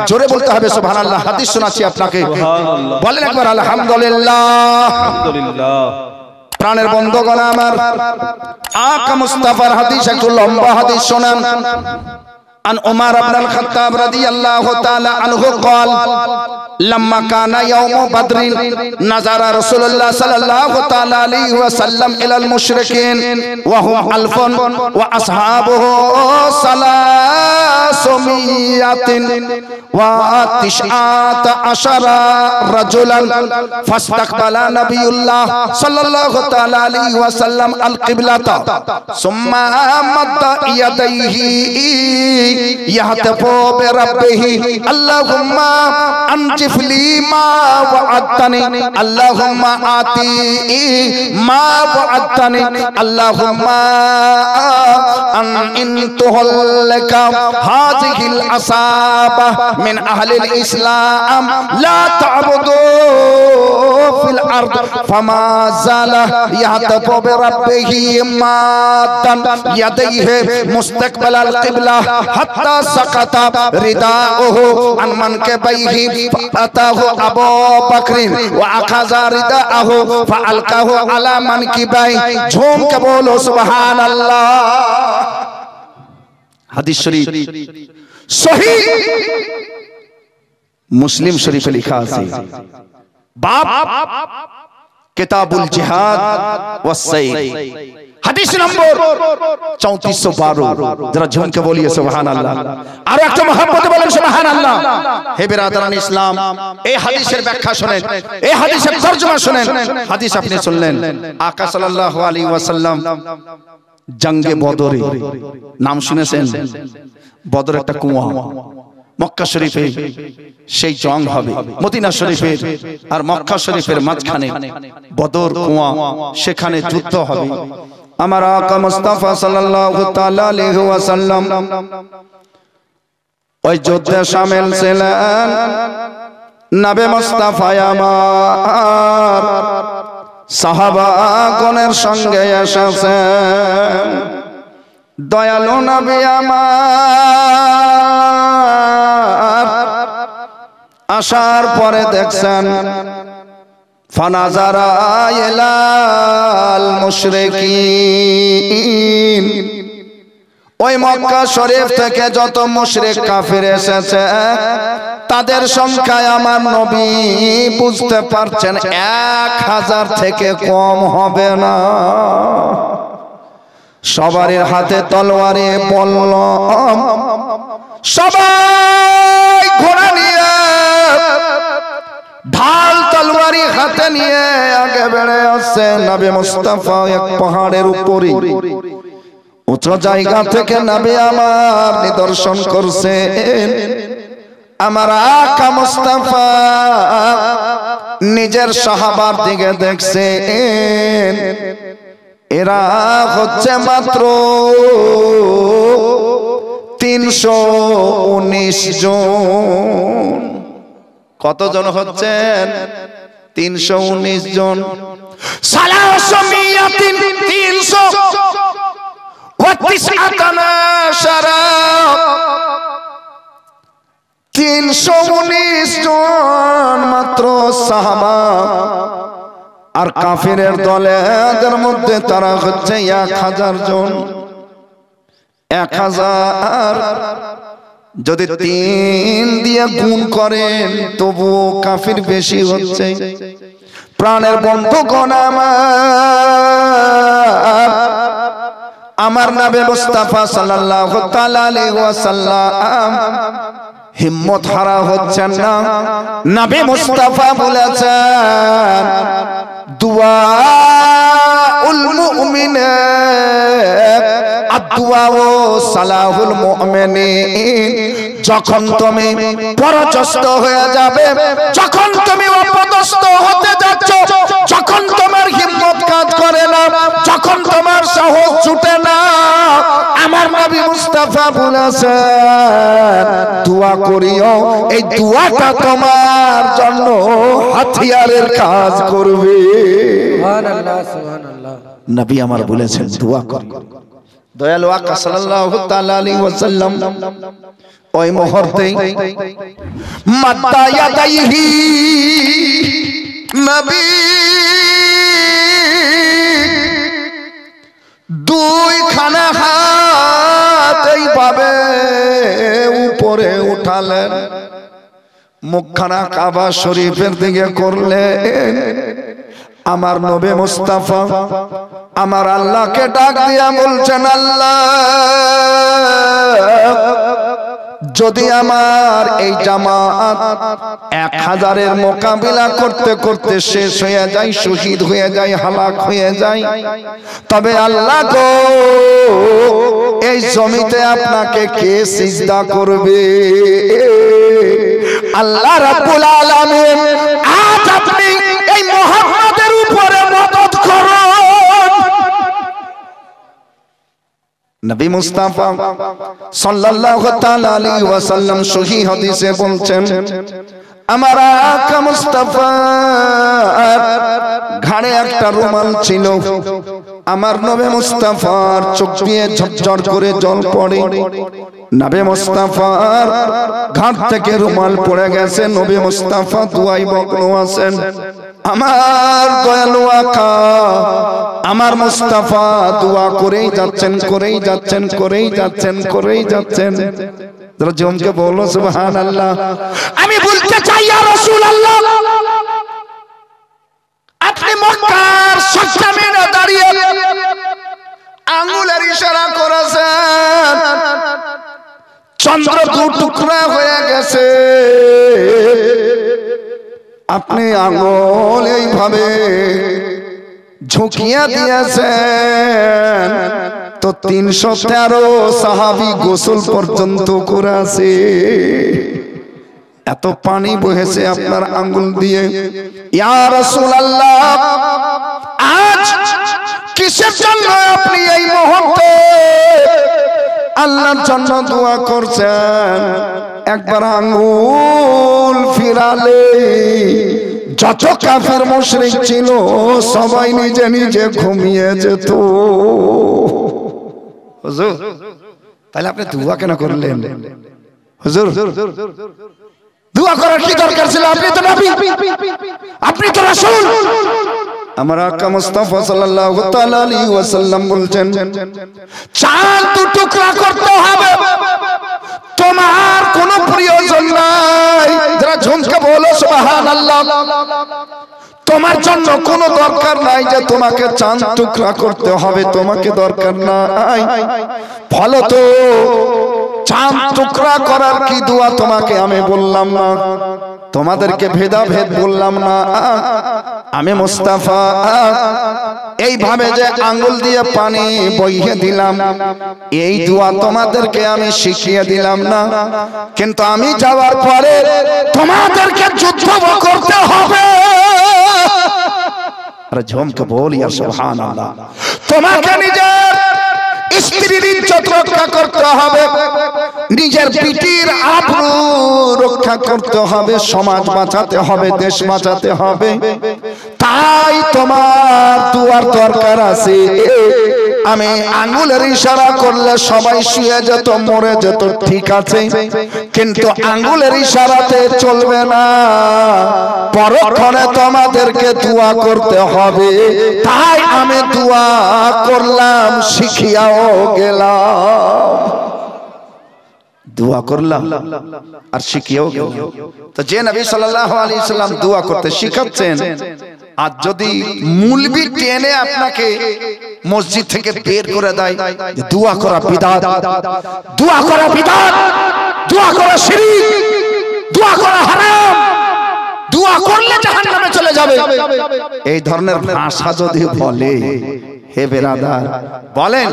জোরে বলতে হবে সুবহানাল্লাহ। হাদিস শোনাচ্ছি আপনাকে, বলেন একবার আলহামদুলিল্লাহ। আলহামদুলিল্লাহ। প্রাণের বন্ধুগণ আমার, আকা মুস্তাফার হাদিস, একটু লম্বা হাদিস শোনান। عن عمر بن الخطاب رضي الله تعالى عنه قال لما كان يوم بدر نظر رسول الله صلى الله تعالى عليه وسلم إلى المشركين وهم 1000 وأصحابه 319 رجلا فاستقبل نبي الله صلى الله تعالى عليه وسلم القبلة ثم مد يديه يهتف بربه اللهم انجف لي ما وعدتني اللهم آتي ما وعدتني اللهم أن تهلك هذه العصابة من أهل الإسلام لا تعبدوا في الأرض فما زال يهتف بربه مادا يديه مستقبل القبلة حتى سقط رداؤه عن منكبيه فأتاه أبو بكر وأخذ رداءه فألقاه على منكبيه झूम के बोलो सुभान अल्लाह। হাদিস শরীফ সহিহ মুসলিম শরীফে লেখা আছে, বাব কিতাবুল জিহাদ ওয়াস সাইফ, হাদিস নম্বর 3412। যারা ঝুমকে বলিয়ে সুবহানাল্লাহ, আর একটা মহব্বতে বলেন সুবহানাল্লাহ। হে বিরাদরান ইসলাম, এই হাদিসের ব্যাখ্যা শুনেন, এই হাদিসের তরজমা শুনেন। হাদিস আপনি শুনলেন, আকা সাল্লাল্লাহু আলাইহি ওয়াসাল্লাম জঙ্গে বদরে, নাম শুনেছেন? বদর একটা কুয়া, মক্কা শরীফে সেই জং হবে, মদিনা শরীফের আর মক্কা শরীফের মাঝখানে বদর কুয়া, সেখানে যুদ্ধ হবে। আমার আকা মুস্তাফা সাল্লাল্লাহু তাআলা আলাইহি ওয়াসাল্লাম ওই যুদ্ধে শামিল ছিলেন। নবী মুস্তাফা আমার সাহাবাগণের সঙ্গে এসেছেন। দয়ালু নবী আমার আসার পরে দেখছেন ফানাজারা ইলাল মুশরিকিন, ওই মক্কা শরীফ থেকে যত মুশরিক কাফির এসেছে তাদের সংখ্যায় আমার নবী বুঝতে পারছেন 1000 থেকে কম হবে না। সবারই হাতে তলোয়ারে বল্লম, সবাই ঘোড়া নিয়ে ঢাল তলোয়ারি হাতে নিয়ে আগে বেড়ে আসছে। নবী মুস্তাফা এক পাহাড়ের উপরে উচ্চ জায়গা থেকে নবী আমার নিদর্শন করছেন। আমার আকা মুস্তাফা নিজের সাহাবার দিকে দেখছেন, এরা হচ্ছে মাত্র 319 জন। কতজন হচ্ছেন? 319 জন। 319 জন মাত্র সাহাবা, আর কাফিরের দলের মধ্যে তারা হচ্ছে 1000 জন। 1000 যদি 3 দিয়ে গুণ করেন তবুও কাফির বেশি হচ্ছে। প্রাণের বন্ধুগণ আমার নবী মুস্তাফা সাল্লাল্লাহু তাআলা আলাইহি ওয়াসাল্লাম হিম্মত হারা হচ্ছেন না। নবী মুস্তাফা বলেছেন দুআউল মুমিন আদওয়াউ সালাহুল মুমিনিন। যখন তুমি পরাজস্ত হয়ে যাবে, যখন তুমি অপদস্থ হতে যাচ্ছ, যখন তোমার হিম্মত কাজ করে না, যখন তোমার সাহস ছুটে না, আমার নবী মুস্তাফা বলেছেন দোয়া করিও, এই দোয়াটা তোমার জন্য হাতিয়ারের কাজ করবে। সুবহানাল্লাহ সুবহানাল্লাহ। নবী আমার বলেছেন দোয়া করিও। দয়ালু আকা সাল্লাল্লাহু তাআলা আলাইহি ওয়াসাল্লাম ওই মুহূর্তে মাদ্দা ইয়াদাইহি নবী দুইখানা হাত এইভাবে উপরে উঠালেন, মুখখানা কাবা শরীফের দিকে করলেন। আমার নবী মুস্তাফা আমার আল্লাহকে ডাক দিয়া বলছেন, আল্লাহ যদি আমার এই জামাত 1000-এর মোকাবিলা করতে করতে শেষ হয়ে যায়, শহীদ হয়ে যায়, হালাক হয়ে যায়, তবে আল্লাহ গো এই জমিতে আপনাকে কে সিজদা করবে? আল্লাহ রাব্বুল আলামিন আজ আপনি এই মুহাম্মাদের উপরে মদদ করুন। নবী মুস্তাফা সাল্লাল্লাহু তাআলা আলাইহি ওয়াসাল্লাম সহিহ হাদিসে বলছেন, আমার আকা মুস্তাফা ঘাড়ে একটা রুমাল ছিল। আমার নবী মুস্তাফার চোখ দিয়ে ঝরঝর করে জল পড়ে। নবী মুস্তাফার ঘাট থেকে রুমাল পড়ে গেছে। নবী মুস্তাফা দুয়ায় মগ্ন আছেন। আমার দয়ালু আকা আমার মুস্তাফা দোয়া করেই যাচ্ছেন, করেই যাচ্ছেন, করেই যাচ্ছেন, করেই যাচ্ছেন। যারা জমকে বলো সুবহানাল্লাহ। আমি বলতে চাই ইয়া রাসূলুল্লাহ, আপনি মক্কার সজ্জামিনে দাঁড়িয়ে আঙ্গুলের ইশারা করেছেন, চন্দ্র দু টুকরা হয়ে গেছে। আপনি আঙ্গুল এইভাবে ঝুঁকিয়ে দিয়েছেন তো 313 সাহাবী গোসল পর্যন্ত করেছে। এত পানি বহেছে আপনার আঙ্গুল দিয়ে। ইয়া রাসূলুল্লাহ, আজ কিসের জন্য আপনি এই মুহূর্তে আল্লাহর জন্য দোয়া করছেন? একবার আঙ্গুল ফিরালে যত কাফের মুশরিক ছিল সবাই নিজে নিজে ঘুমিয়ে যেত। হুজুর, তাহলে আপনি দোয়া কেন করলেন? হুজুর, দোয়া করার কি দরকার ছিল? আপনি তো নবী, আপনি তো রাসূল। আমার আকা মুস্তাফা সাল্লাল্লাহু তাআলা আলাইহি ওয়াসাল্লাম বলছেন, চাঁদ দু টুকরা করতে হবে, তোমার কোনো প্রয়োজন নাই। যারা ঝুমকে বলো সুবহানাল্লাহ। তোমার জন্য কোনো দরকার নাই যে তোমাকে চাঁদ টুকরা করতে হবে, তোমাকে দরকার নাই। ফলত চাঁদ টুকরা করার কি দোয়া তোমাকে আমি বললাম না, তোমাদেরকে ভেদাভেদ বললাম না। আমি মুস্তাফা এইভাবে যে আঙ্গুল দিয়ে পানি বইয়ে দিলাম, এই দোয়া তোমাদেরকে আমি শিখিয়ে দিলাম না। কিন্তু আমি যাওয়ার পরে তোমাদেরকে যুদ্ধ করতে হবে। আরে ঝমকে বলি সুবহানাল্লাহ। তোমাকে নিজের স্ত্রীর ইজ্জত রক্ষা করতে হবে, নিজের পিটির আবরু রক্ষা করতে হবে, সমাজ বাঁচাতে হবে, দেশ বাঁচাতে হবে। তাই তোমার দুয়ার দরকার আছে। আমি আঙ্গুলের ইশারা করলে সবাই শুয়ে যেত, মরে যেত, ঠিক আছে, কিন্তু আঙ্গুলের ইশারাতে চলবে না। পরক্ষণে তোমাদেরকে দোয়া করতে হবে। তাই আমি দোয়া করলাম, শিখিয়াও গেলাম। দোয়া করলাম আর শিখিয়েও গেলাম। তো যে নবী সাল্লাল্লাহু আলাইহি সাল্লাম দোয়া করতে শিখাচ্ছেন, আর যদি মুলবি টেনে আপনাকে মসজিদ থেকে বের করে দেয়, দোয়া করা বিদআত, দোয়া করা বিদআত, দোয়া করা শিরক, দোয়া করা হারাম, দোয়া করলে জাহান্নামে চলে যাবে, এই ধরনের ভাষা যদি বলে, হে বেরাদার বলেন,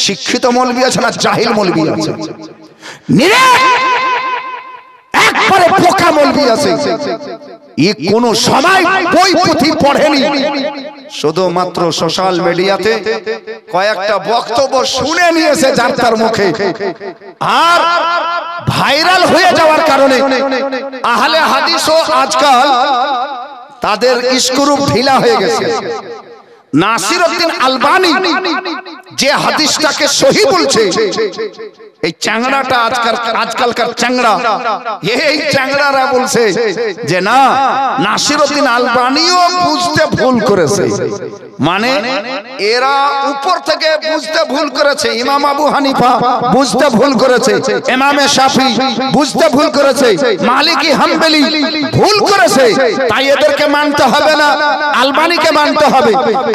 শিক্ষিত মৌলবি আছে না জাহিল মৌলবি আছে? একবারে পোকা মৌলবি আছে। কোন সময় বই পুঁথি পড়েনি, শুধুমাত্র সোশ্যাল মিডিয়াতে কয়েকটা বক্তব্য শুনে নিয়েছে যার তার মুখে, আর ভাইরাল হয়ে যাওয়ার কারণে আহলে হাদিসও আজকাল তাদের স্ক্রু ঢিলা হয়ে গেছে। নাসিরউদ্দিন আলবানী যে হাদিসটাকে সহি বলছে, এই চ্যাংড়াটা আজকালকার চ্যাংড়া, এই চ্যাংড়ারা বলছে যে না, নাসিরউদ্দিন আলবানিও বুঝতে ভুল করেছে। মানে এরা উপর থেকে বুঝতে ভুল করেছে, ইমাম আবু হানিফা বুঝতে ভুল করেছে, ইমামে শাফি বুঝতে ভুল করেছে, মালিকি হাম্বলি ভুল করেছে, তাই এদেরকে মানতে হবে না, আলবানিকে মানতে হবে।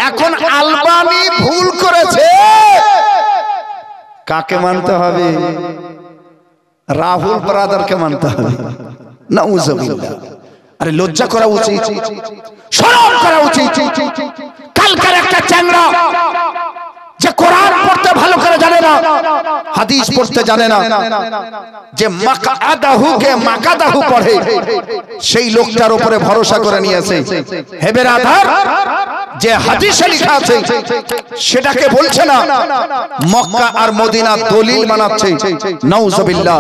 এখন আলবানি ভুল করেছে, কাকে মানতে হবে? রাহুল ব্রাদারকে মানতে হবে। নাউজুবিল্লাহ। আরে লজ্জা করা উচিত, শরম করা উচিত। কালকার একটা চ্যাংড়া যে কোরআন পড়তে ভালো করে জানে না, হাদিস পড়তে জানে না, যে মাকাদাহুকে মাকাদাহু পড়ে, সেই লোকটার উপরে ভরসা করে নিয়েছে। হে বেরাদার, যে হাদিসে লেখা আছে সেটাকে বলছে না, মক্কা আর মদিনা দলিল বানাচ্ছে। নাউজুবিল্লাহ।